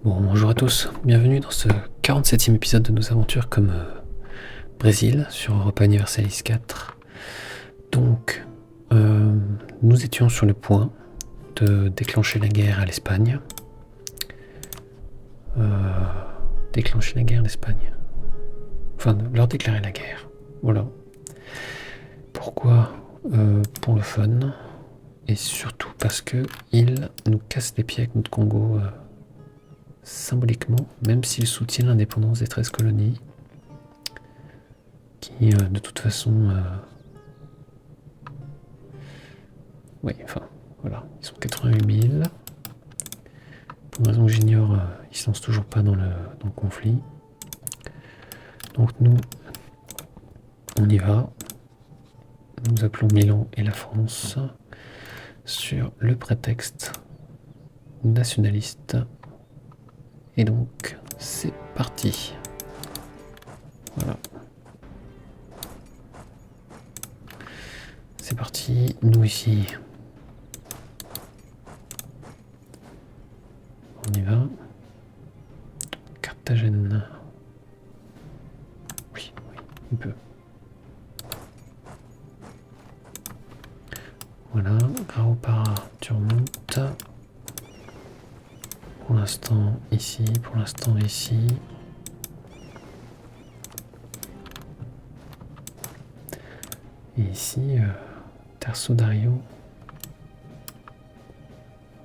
Bon, bonjour à tous, bienvenue dans ce 47e épisode de nos aventures comme Brésil sur Europa Universalis 4. Donc, nous étions sur le point de déclencher la guerre à l'Espagne. Déclencher la guerre à l'Espagne. Enfin, de leur déclarer la guerre. Voilà. Pourquoi pour le fun. Et surtout parce que ils nous cassent les pieds avec notre Congo symboliquement, même s'ils soutiennent l'indépendance des 13 colonies, qui de toute façon... oui, enfin, voilà, ils sont 88 000. Pour une raison que j'ignore, ils ne se lancent toujours pas dans le conflit. Donc nous, on y va. Nous appelons Milan et la France sur le prétexte nationaliste. Et donc, c'est parti. Voilà. C'est parti, nous ici. On y va. Carthagène. Oui, il peut. Voilà, Graopara, tu remontes. Pour l'instant ici, pour l'instant ici. Et ici, Terço Dario.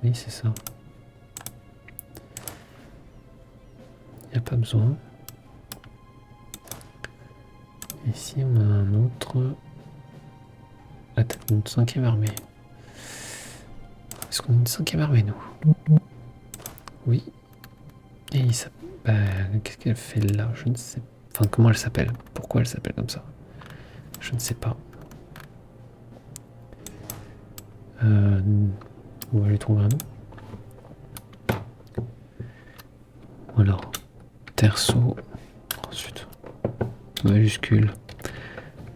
Oui, c'est ça. Il n'y a pas besoin. Ici, on a un autre. La tête d'une 5e armée. Est-ce qu'on a une 5e armée, nous? Oui. Et ça... qu'est-ce qu'elle fait là? Je ne sais pas. Enfin, comment elle s'appelle? Pourquoi elle s'appelle comme ça? Je ne sais pas. On va les trouver un nom. Voilà. Terço. Ensuite. Majuscule.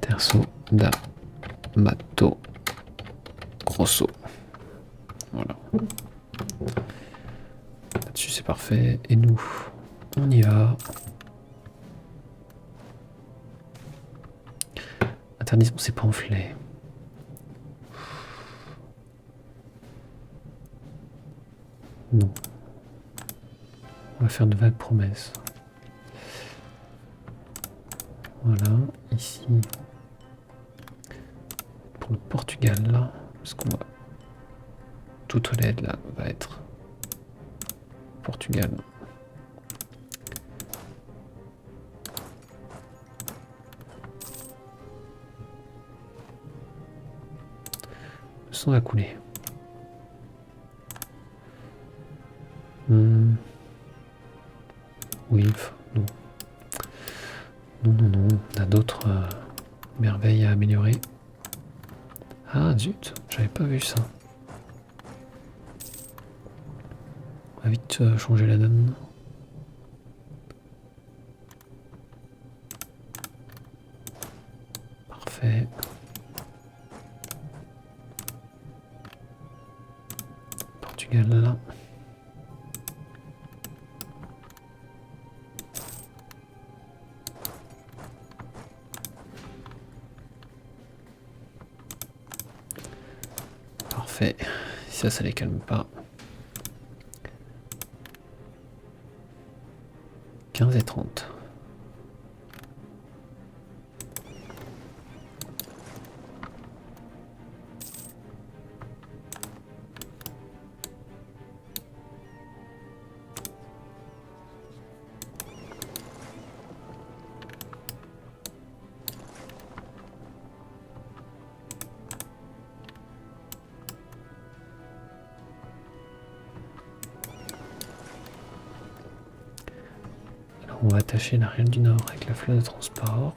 Terço da Mato Grosso. Voilà. Là-dessus c'est parfait. Et nous, on y va. Interdisons ces pamphlets. Non. On va faire de vagues promesses. Voilà, ici. Pour le Portugal, là, parce qu'on va... Toute l'aide, là, va être Portugal. Le sang va couler. Oui, non. Non, on a d'autres merveilles à améliorer. Ah zut, j'avais pas vu ça. On va vite changer la donne. Parfait. Portugal là. Parfait. Si ça les calme pas. 15 et 30. On va attacher l'Ariel du Nord avec la flotte de transport.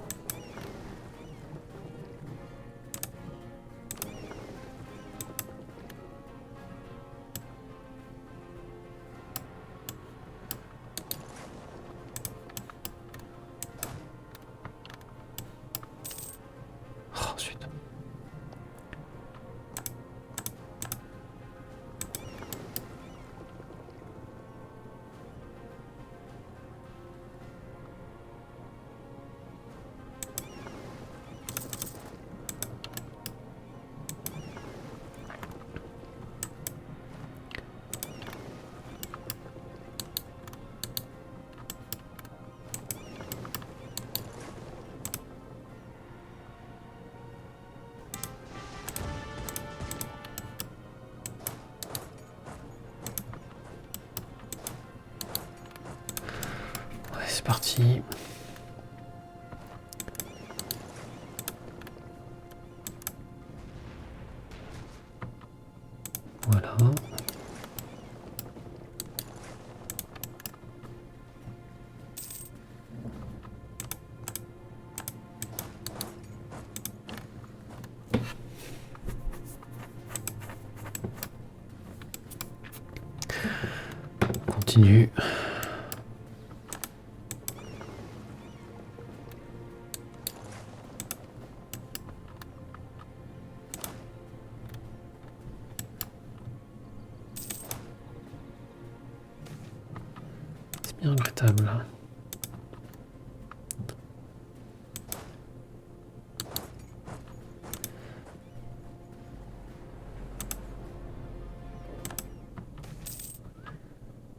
Oh, ensuite. c'est parti. Voilà. On continue. C'est bien regrettable.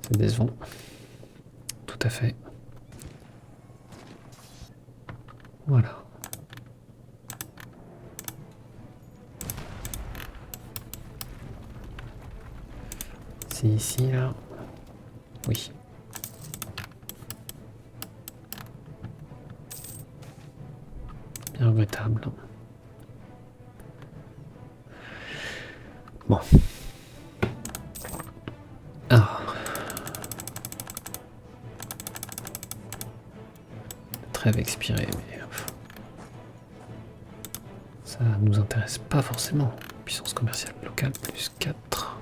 C'est décevant. Tout à fait. Voilà. C'est ici, là. Oui. Bien regrettable. Bon. Ah. Trêve expirée, mais ça nous intéresse pas forcément. Puissance commerciale locale plus 4.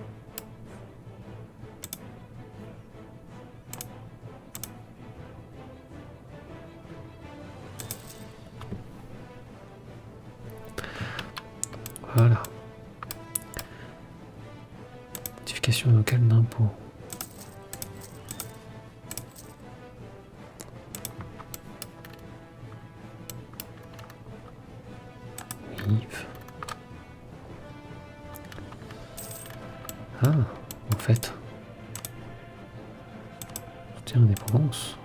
Voilà. Notification locale d'impôt. Yves. Ah, en fait. Soutien indépendance.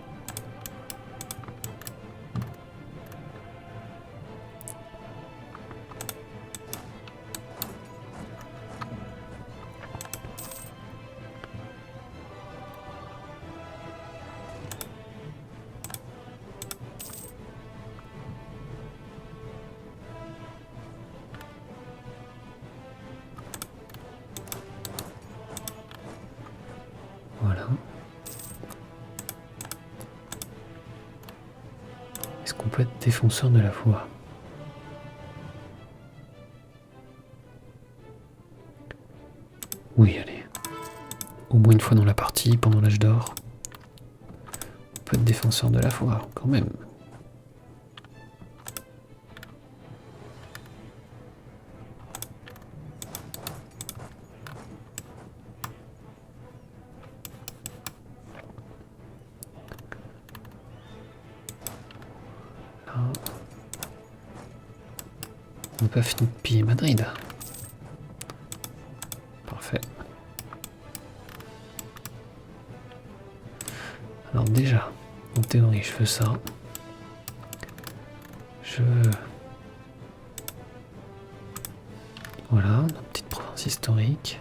Voilà. Est-ce qu'on peut être défenseur de la foi? Oui, allez. Au moins une fois dans la partie, pendant l'âge d'or. On peut être défenseur de la foi, quand même. Là. On n'a pas fini de piller Madrid. Parfait. Alors déjà, en théorie, je veux ça. Je veux... Voilà, notre petite province historique.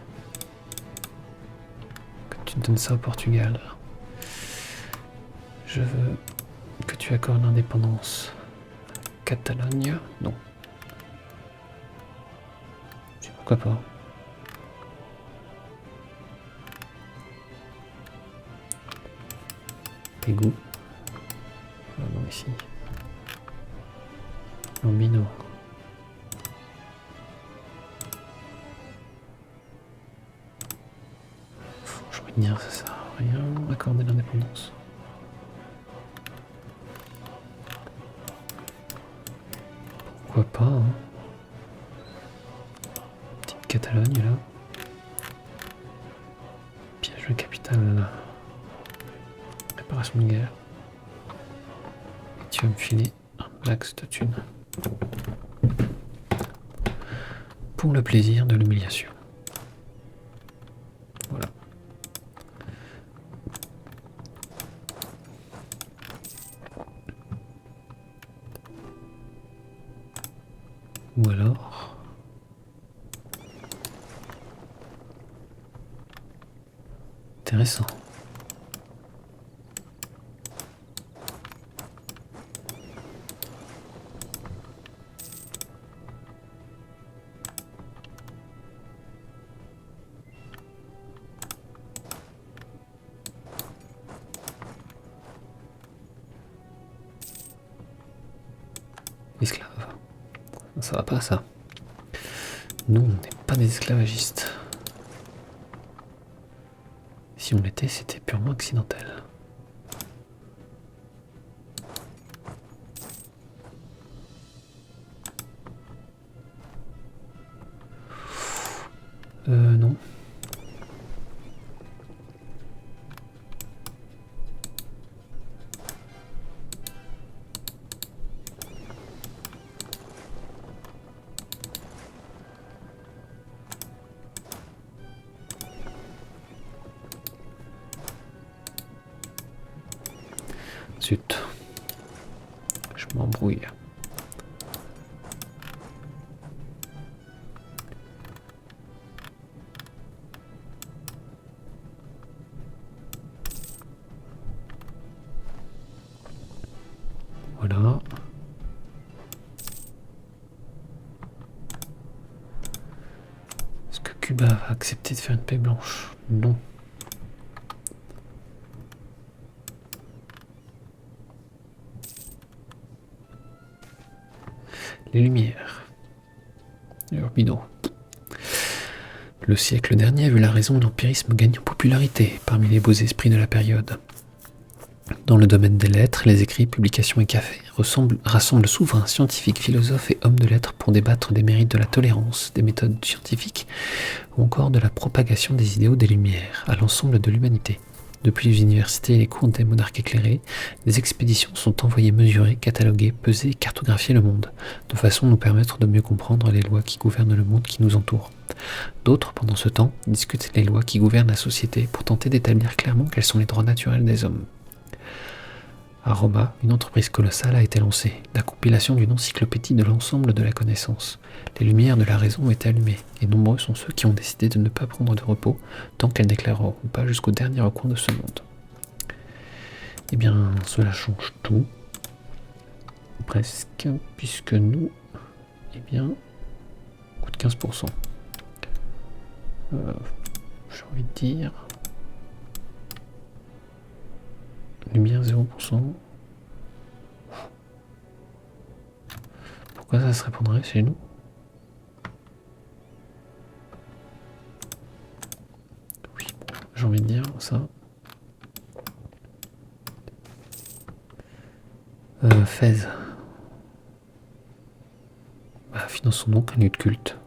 Que tu donnes ça au Portugal. Je veux que tu accordes l'indépendance à Catalogne. Non. Pourquoi pas? Égout. Ah non, ici. Lambino. J'ai envie de dire, ça sert à rien. Accorder l'indépendance. Pourquoi pas, hein? Petite Catalogne, là. Piège de capitale. Réparation de guerre. Et tu vas me filer un max de thunes. Pour le plaisir de l'humiliation. Voilà. Ou alors... Intéressant. ça va pas ça. Nous, on n'est pas des esclavagistes. Si on l'était, c'était purement accidentel. Non. Zut. Je m'embrouille. Voilà. Est-ce que Cuba va accepter de faire une paix blanche? Non. Les Lumières. Urbino. Le siècle dernier a vu la raison et l'empirisme gagner en popularité parmi les beaux esprits de la période. Dans le domaine des lettres, les écrits, publications et cafés rassemblent souverains, scientifiques, philosophes et hommes de lettres pour débattre des mérites de la tolérance, des méthodes scientifiques ou encore de la propagation des idéaux des Lumières à l'ensemble de l'humanité. Depuis les universités et les cours des monarques éclairés, des expéditions sont envoyées mesurer, cataloguer, peser et cartographier le monde, de façon à nous permettre de mieux comprendre les lois qui gouvernent le monde qui nous entoure. D'autres, pendant ce temps, discutent les lois qui gouvernent la société pour tenter d'établir clairement quels sont les droits naturels des hommes. À Roma, une entreprise colossale a été lancée, la compilation d'une encyclopédie de l'ensemble de la connaissance. Les lumières de la raison ont été allumées, et nombreux sont ceux qui ont décidé de ne pas prendre de repos tant qu'elles n'éclaireront pas jusqu'au dernier recoin de ce monde. Eh bien, cela change tout, presque, puisque nous, eh bien, on coûte 15%. J'ai envie de dire... Lumière 0%. Pourquoi ça se répondrait chez nous? Oui, j'ai envie de dire ça. Fès. Finançons donc un lieu de culte.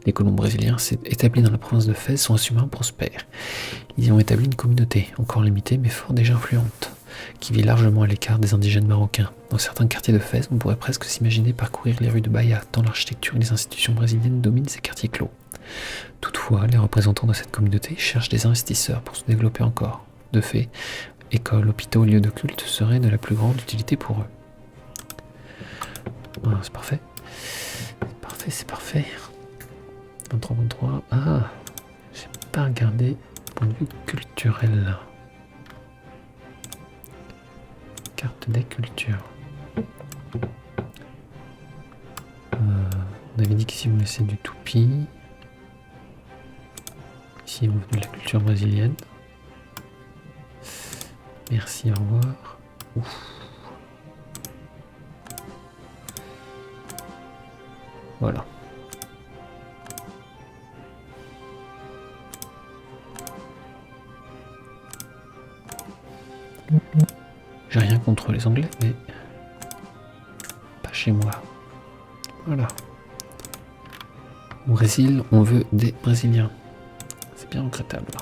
Les colons brésiliens établis dans la province de Fès sont assumés prospères. Ils y ont établi une communauté, encore limitée mais fort déjà influente, qui vit largement à l'écart des indigènes marocains. Dans certains quartiers de Fès, on pourrait presque s'imaginer parcourir les rues de Bahia, tant l'architecture et les institutions brésiliennes dominent ces quartiers clos. Toutefois, les représentants de cette communauté cherchent des investisseurs pour se développer encore. De fait, écoles, hôpitaux, lieux de culte seraient de la plus grande utilité pour eux. Ah, c'est parfait. C'est parfait. 23. Ah, j'ai pas regardé point de vue culturel. Carte des cultures. On avait dit qu'ici on laissait du toupie. Ici on veut de la culture brésilienne. Merci, au revoir. Ouf. Voilà. J'ai rien contre les Anglais, mais pas chez moi. Voilà. Au Brésil, on veut des Brésiliens. C'est bien regrettable.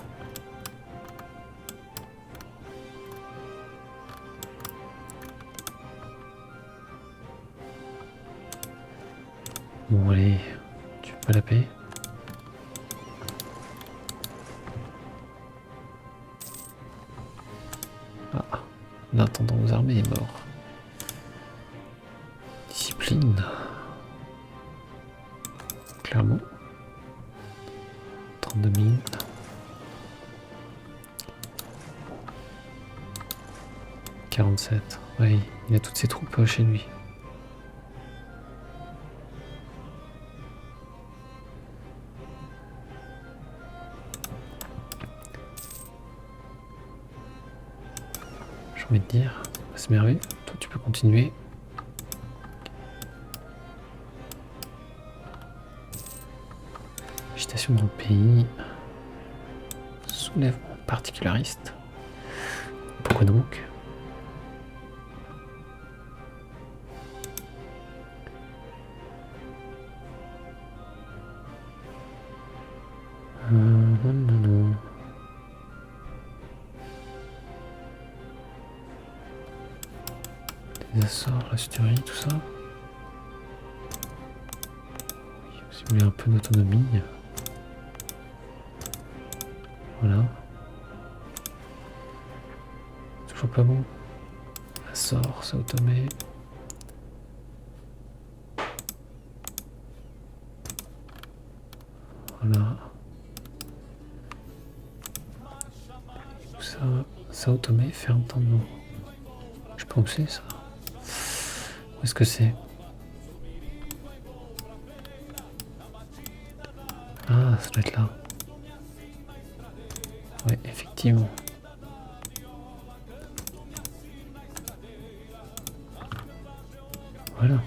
Bon, allez, tu veux pas la paix? Ah, l'intendant aux armées est mort. Discipline. Clairement. 32 000. « 47. Oui, il a toutes ses troupes chez lui. J'ai envie de dire, c'est merveilleux. Toi, tu peux continuer. Agitation dans le pays. Soulèvement particulariste. Pourquoi donc? Non. Les assorts, la suturerie, tout ça. Oui, si vous voulez un peu d'autonomie. Voilà. Toujours pas bon. Assort, ça automé. Voilà. Ça automé, fait un temps de mot. Je sais pas où c'est ça. Où est-ce que c'est? Ah, ça doit être là. Ouais, effectivement. Voilà.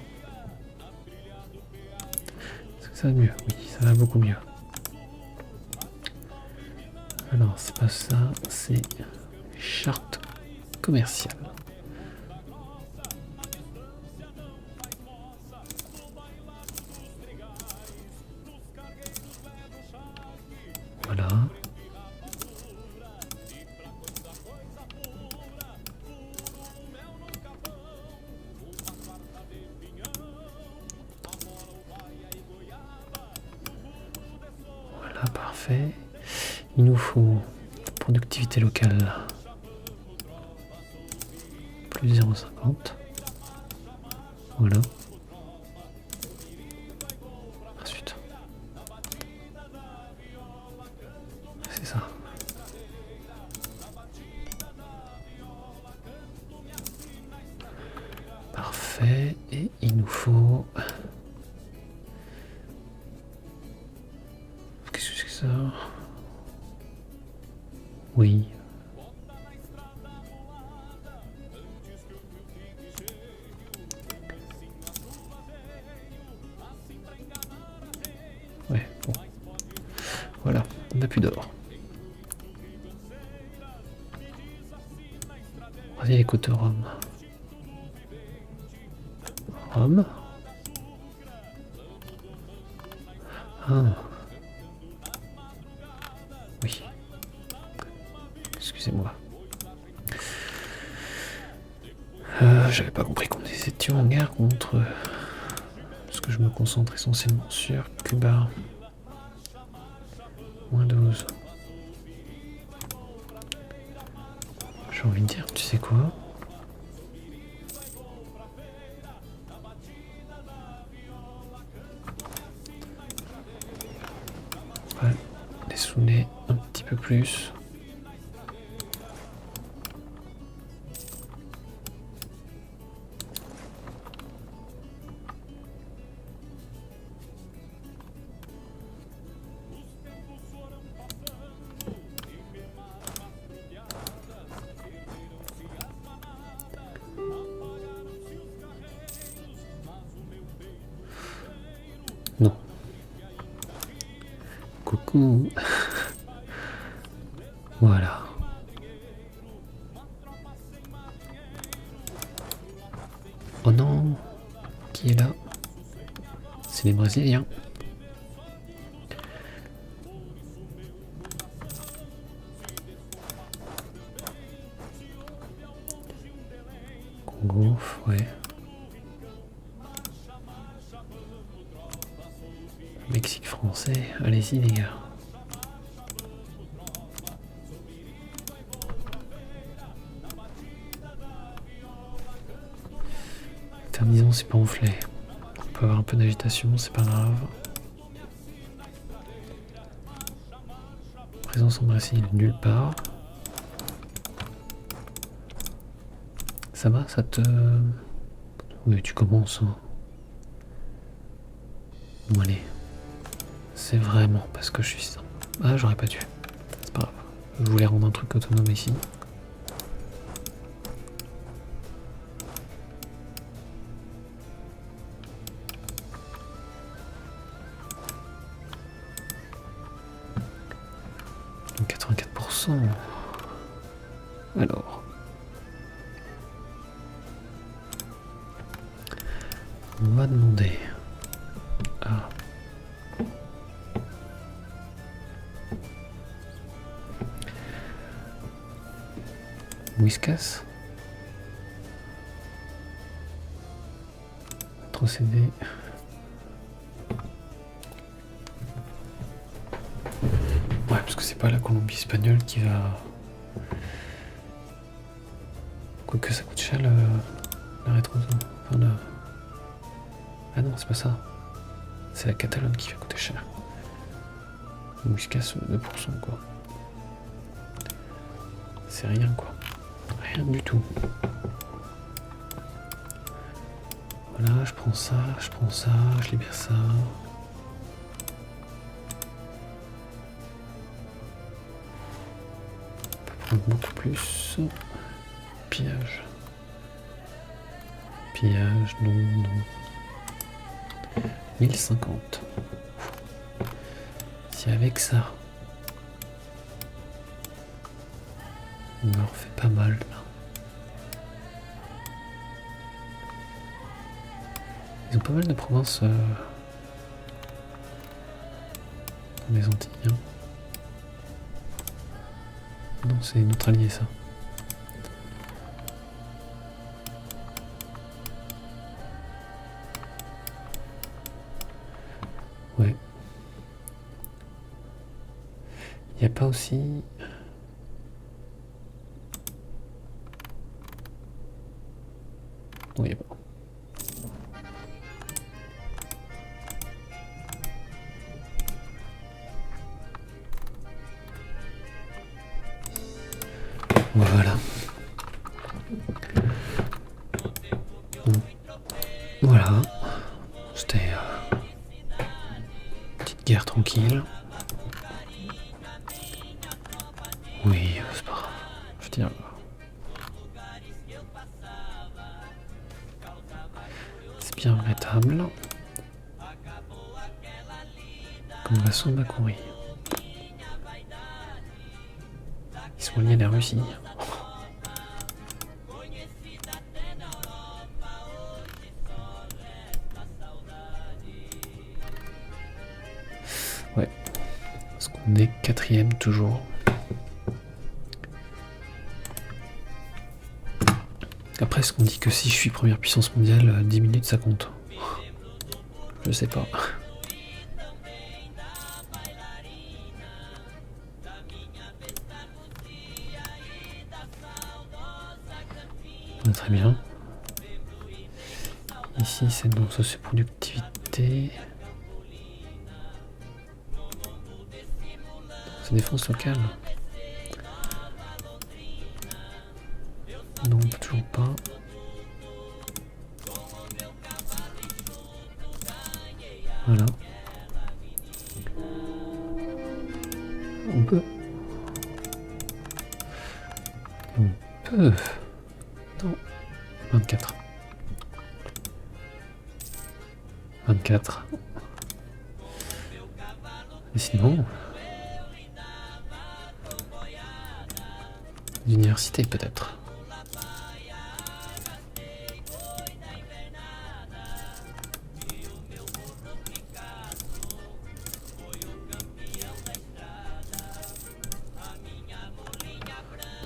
Est-ce que ça va mieux? Oui, ça va beaucoup mieux. Alors, c'est pas ça, c'est charte commerciale. Voilà. Voilà, parfait. Il nous faut productivité locale. Plus 0,50. Voilà. Ensuite. C'est ça. Parfait. Et il nous faut... Qu'est-ce que c'est que ça? Oui. Ouais, bon. Voilà, on n'a plus d'or. Vas-y, les côtes Rome. Rome. Ah. Oui. Excusez-moi. J'avais pas compris qu'on était en guerre contre... Parce que je me concentre essentiellement sur Cuba. Moins 12. J'ai envie de dire, tu sais quoi? On va les saouler un petit peu plus. Non. Coucou. Voilà. Oh non. Qui est là? C'est les Brésiliens. Congo, ouais. Mexique français, allez-y les gars. Disons c'est pamphlet. On peut avoir un peu d'agitation, c'est pas grave. Présence en Brésil, nulle part. Ça va, ça te... Oui, tu commences. Hein. Bon allez. C'est vraiment parce que je suis ça. Ah, j'aurais pas dû. C'est pas grave. Je voulais rendre un truc autonome ici. 2%. Alors. On va demander à Whiskas procéder parce que c'est pas la Colombie espagnole qui va, quoique ça coûte cher la rétro, enfin la... Ah non, c'est pas ça, c'est la Catalogne qui va coûter cher. Whiskas 2% quoi, c'est rien quoi, rien du tout. Voilà, je prends ça, je libère ça. On peut prendre beaucoup plus. Pillage. Pillage, non. 1050. Si avec ça, on en refait pas mal là. Ils ont pas mal de provinces dans les Antilles. Hein. Non, c'est notre allié ça. Ouais. Il n'y a pas aussi... Non, il n'y a pas. Voilà. Voilà. C'était petite guerre tranquille. Oui, c'est pas grave. Je veux dire... C'est bien regrettable. Comme vassaux de Macoury. Ils sont liés à la Russie. Ouais. Parce qu'on est 4ème toujours. Après, est-ce qu'on dit que si je suis première puissance mondiale, 10 minutes ça compte? Je sais pas. Très bien. Ici, c'est donc socioproductivité. C'est défense locale. Non, toujours pas. Voilà. On peut. Non. 24. 24. Et sinon... L'université peut-être.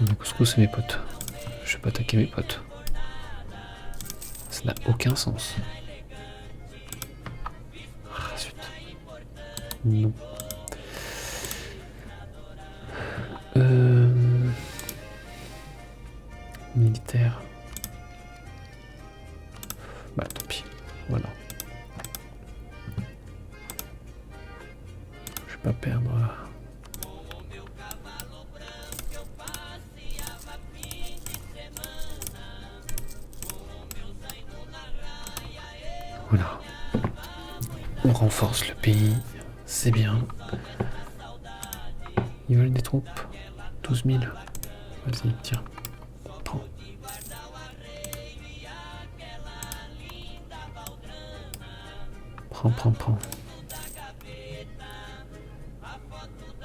Le couscous c'est mes potes. Je vais pas attaquer mes potes. Ça n'a aucun sens. Ah, zut. Non. Militaire. Bah tant pis. Voilà. Je vais pas perdre... Voilà. On renforce le pays, c'est bien. Ils veulent des troupes. 12 000. Vas-y, tiens. Prends. Prends.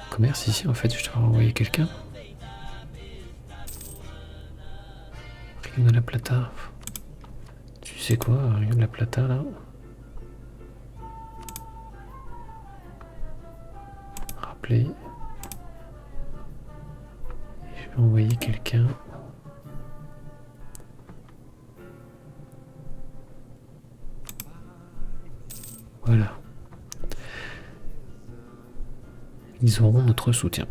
Commerce ici, en fait, je devrais envoyer quelqu'un. Rio de la Plata. Tu sais quoi, Rio de la Plata là? Rappeler. Je vais envoyer quelqu'un. Voilà. Ils auront notre soutien.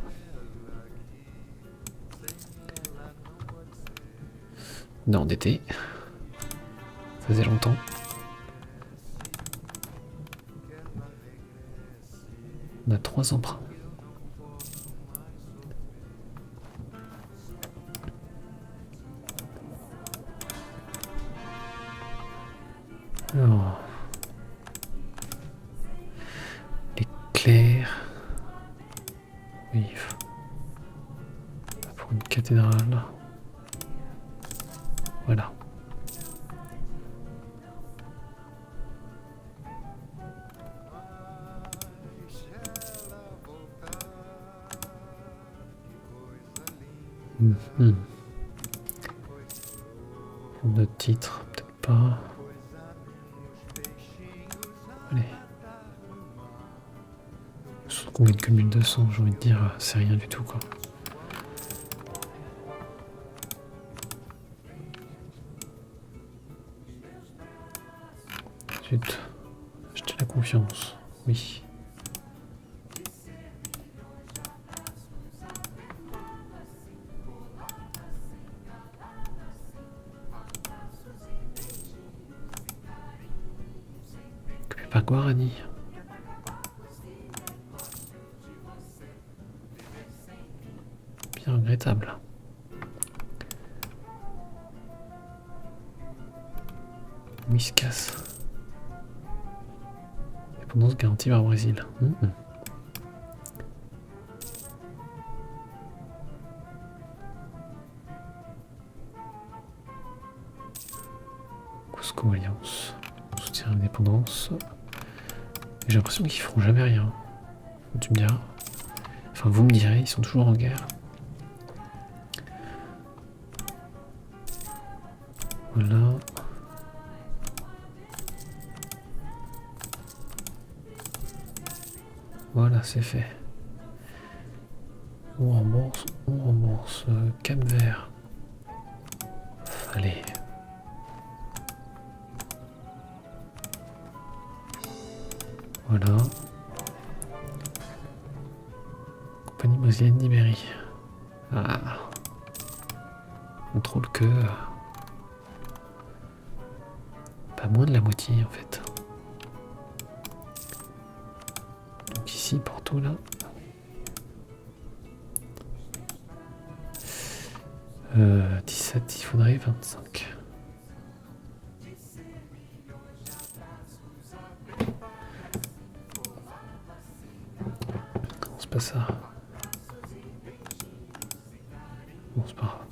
On est endetté. Ça faisait longtemps. On a 3 emprunts. Alors, l'éclair. Oui. Pour une cathédrale. Voilà. Notre titre, peut-être pas. Allez. Surtout qu'on gagne que 1200, j'ai envie de dire, c'est rien du tout quoi. Zut. Acheter la confiance, oui. Par Guarani. Bien regrettable. Whiskas. Dépendance garantie par Brésil. Cusco Alliance. Soutien à l'indépendance. J'ai l'impression qu'ils feront jamais rien. Tu me diras. Enfin, vous me direz, ils sont toujours en guerre. Voilà. Voilà, c'est fait. On rembourse. Cap-Vert. Allez. Voilà. Compagnie brésilienne d'Ibérie. Ah. Contrôle que... pas moins de la moitié en fait. Donc ici, Porto là. 17, il faudrait 25. Non, c'est pas ça. Bon, c'est pas grave.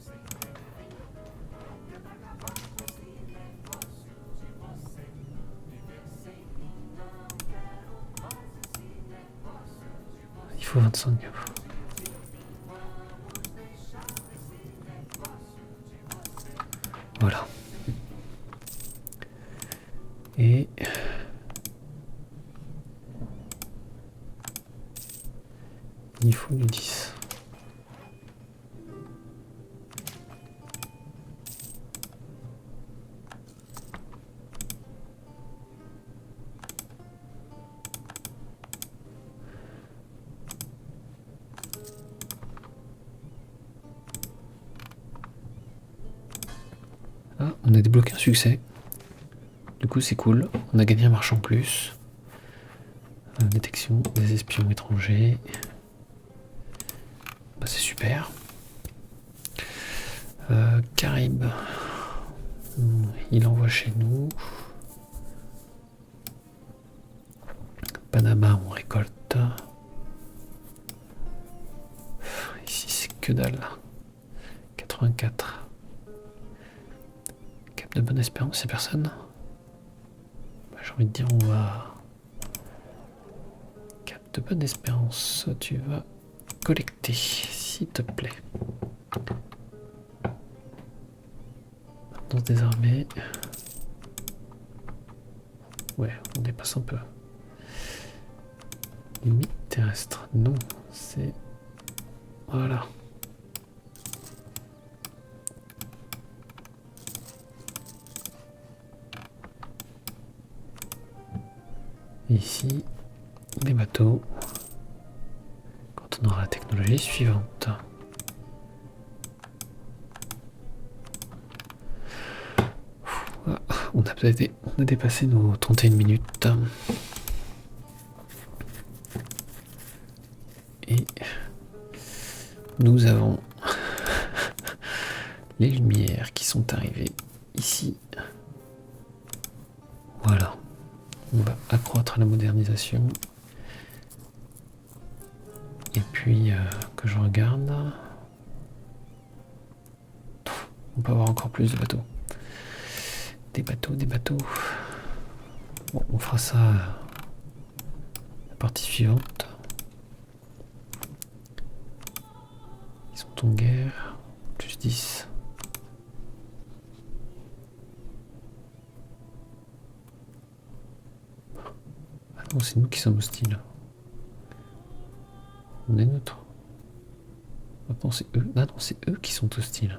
Il faut 25. Voilà. Et... il faut du 10. Ah, on a débloqué un succès. Du coup, c'est cool. On a gagné un marchand plus. Détection des espions étrangers. Bah, c'est super. Caraïbes. Il envoie chez nous. Panama, on récolte. Ici, c'est que dalle. 84. Cap de Bonne-Espérance, c'est personne. Bah, j'ai envie de dire, on va... Cap de Bonne-Espérance, tu vas collecter, s'il te plaît. Dans des armées. Ouais, on dépasse un peu. Limite terrestre. Non, c'est... Voilà. Ici, les bateaux. Quand on aura la technologie suivante. On a dépassé nos 31 minutes. Et nous avons les lumières qui sont arrivées ici. Voilà. On va accroître la modernisation. Et puis, que je regarde. On peut avoir encore plus de bateaux. Des bateaux. Bon, on fera ça la partie suivante. Ils sont en guerre. Plus 10. Ah non, c'est nous qui sommes hostiles. On est neutre. Maintenant, c'est eux. Ah non, c'est eux qui sont hostiles.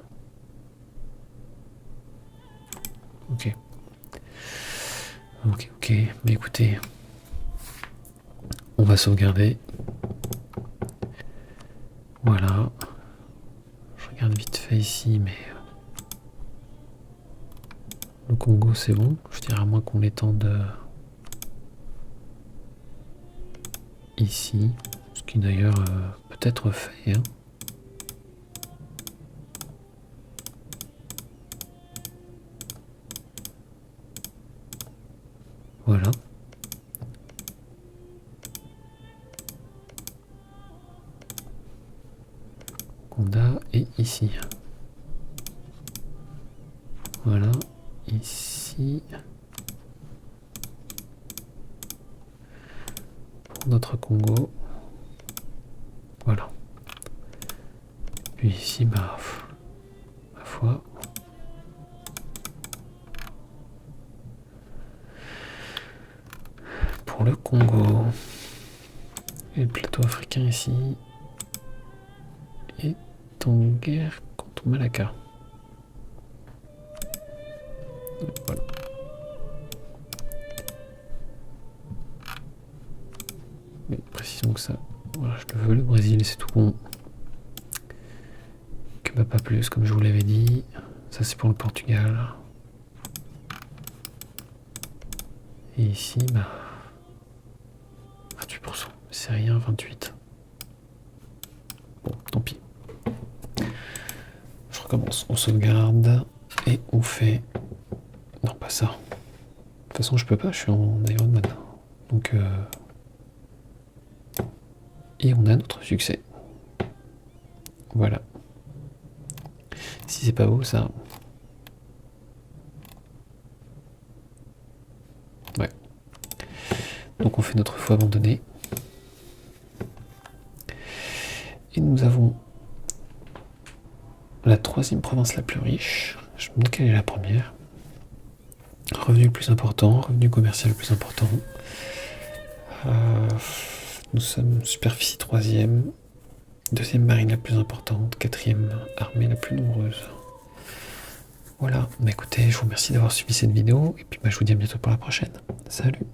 Ok. Mais écoutez, on va sauvegarder. Voilà. Je regarde vite fait ici, mais le Congo c'est bon. Je dirais à moins qu'on l'étende ici, ce qui d'ailleurs peut être fait. Hein. Voilà. Conda et ici. Voilà. Ici. Pour notre Congo. Voilà. Puis ici, bah, ma foi. Pour le Congo. Et le plateau africain ici est en guerre contre Malacca. Voilà. Mais précisons que ça, voilà, je le veux le Brésil, c'est tout bon. Cuba pas plus, comme je vous l'avais dit. Ça c'est pour le Portugal. Et ici, bah 28%, c'est rien, 28. Bon, tant pis. Je recommence, on sauvegarde et on fait... Non, pas ça. De toute façon, je peux pas, je suis en Iron Man. Donc, et on a notre succès. Voilà. Si c'est pas beau, ça... Ouais. Donc on fait notre foi abandonnée. Et nous avons la troisième province la plus riche. Je me demande quelle est la première. Revenu le plus important, revenu commercial le plus important. Nous sommes superficie troisième. Deuxième marine la plus importante. Quatrième armée la plus nombreuse. Voilà, bah écoutez, je vous remercie d'avoir suivi cette vidéo. Et puis bah, je vous dis à bientôt pour la prochaine. Salut!